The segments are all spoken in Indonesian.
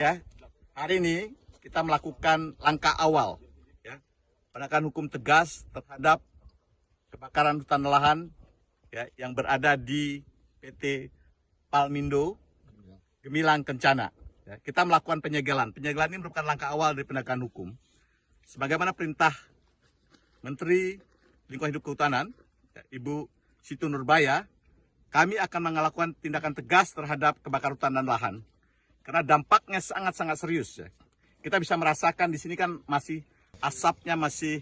Ya, hari ini kita melakukan langkah awal, ya, penegakan hukum tegas terhadap kebakaran hutan lahan, ya, yang berada di PT Palmindo Gemilang Kencana. Ya, kita melakukan penyegelan. Penyegelan ini merupakan langkah awal dari penegakan hukum. Sebagaimana perintah Menteri Lingkungan Hidup Kehutanan, ya, Ibu Siti Nurbaya, kami akan melakukan tindakan tegas terhadap kebakaran hutan dan lahan. Karena dampaknya sangat-sangat serius. Ya. Kita bisa merasakan di sini kan masih asapnya masih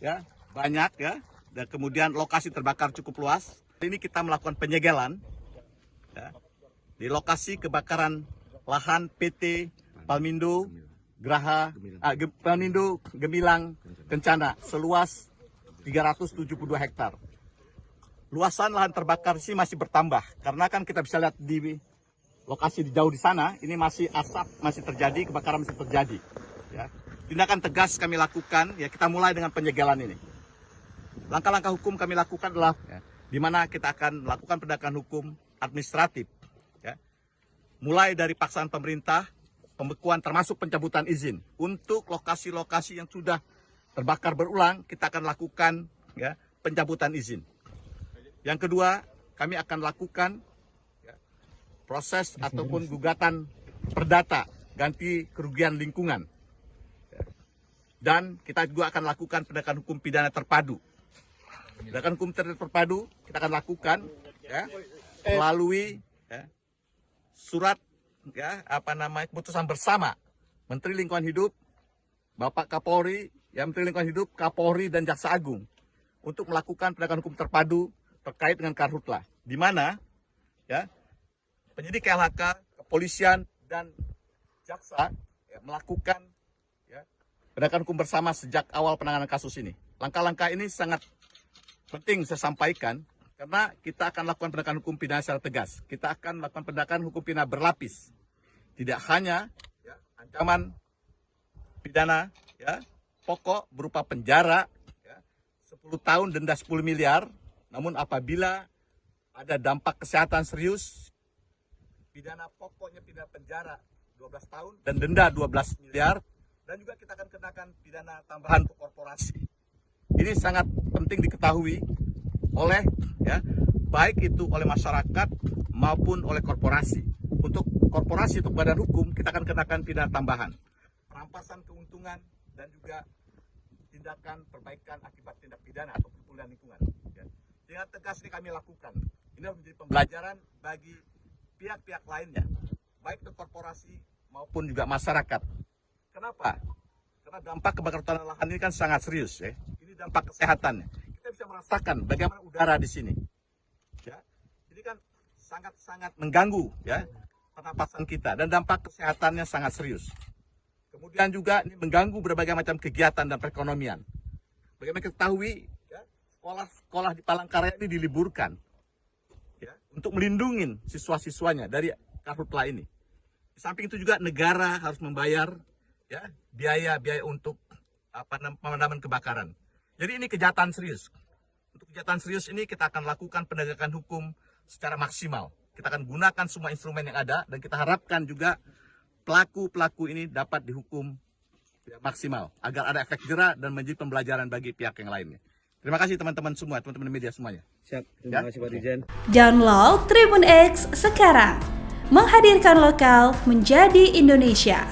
ya banyak ya, dan kemudian lokasi terbakar cukup luas. Ini kita melakukan penyegelan ya, di lokasi kebakaran lahan PT Palmindo Palmindo Gemilang Kencana seluas 372 hektar. Luasan lahan terbakar sih masih bertambah karena kan kita bisa lihat di lokasi di jauh di sana, ini masih asap, masih terjadi, kebakaran masih terjadi. Ya. Tindakan tegas kami lakukan, ya kita mulai dengan penyegelan ini. Langkah-langkah hukum kami lakukan adalah, ya, di mana kita akan melakukan penegakan hukum administratif. Ya. Mulai dari paksaan pemerintah, pembekuan termasuk pencabutan izin. Untuk lokasi-lokasi yang sudah terbakar berulang, kita akan lakukan ya, pencabutan izin. Yang kedua, kami akan lakukan proses ataupun gugatan perdata ganti kerugian lingkungan. Dan kita juga akan lakukan penegakan hukum pidana terpadu. Penegakan hukum terpadu kita akan lakukan ya, melalui ya, surat ya, keputusan bersama Menteri Lingkungan Hidup, Bapak Kapolri, ya, Menteri Lingkungan Hidup, Kapolri dan Jaksa Agung untuk melakukan penegakan hukum terpadu terkait dengan karhutlah, di mana ya penyidik KLHK, kepolisian, dan jaksa ya, melakukan ya, penegakan hukum bersama sejak awal penanganan kasus ini. Langkah-langkah ini sangat penting saya sampaikan karena kita akan lakukan penegakan hukum pidana secara tegas. Kita akan melakukan penegakan hukum pidana berlapis. Tidak hanya ya, ancaman pidana ya, pokok berupa penjara ya, 10 tahun denda 10 miliar, namun apabila ada dampak kesehatan serius, pidana pokoknya pidana penjara 12 tahun dan denda 12 miliar, dan juga kita akan kenakan pidana tambahan untuk korporasi. Ini sangat penting diketahui oleh ya, baik itu oleh masyarakat maupun oleh korporasi. Untuk korporasi, untuk badan hukum, kita akan kenakan pidana tambahan, perampasan keuntungan dan juga tindakan perbaikan akibat tindak pidana atau pemulihan lingkungan. Ya. Tindakan tegas ini kami lakukan. Ini harus menjadi pembelajaran bagi pihak-pihak lainnya, baik itu korporasi maupun juga masyarakat. Kenapa? Karena dampak kebakaran hutan dan lahan ini kan sangat serius, ya. Ini dampak kesehatannya. Kita bisa merasakan bagaimana udara di sini. Ya. Ini kan sangat-sangat mengganggu, ya, pernapasan kita, dan dampak kesehatannya sangat serius. Kemudian juga ini mengganggu berbagai macam kegiatan dan perekonomian. Bagaimana kita ketahui, ya, sekolah-sekolah di Palangkaraya ini diliburkan. Ya, untuk melindungi siswa-siswanya dari karhutlah ini. Di samping itu juga negara harus membayar ya, biaya untuk pemadaman kebakaran. Jadi ini kejahatan serius. Untuk kejahatan serius ini kita akan lakukan penegakan hukum secara maksimal. Kita akan gunakan semua instrumen yang ada dan kita harapkan juga pelaku-pelaku ini dapat dihukum ya, maksimal agar ada efek jera dan menjadi pembelajaran bagi pihak yang lainnya. Terima kasih teman-teman semua, teman-teman media semuanya. Siap, terima kasih Pak Dirjen. Download Tribun X sekarang. Menghadirkan lokal menjadi Indonesia.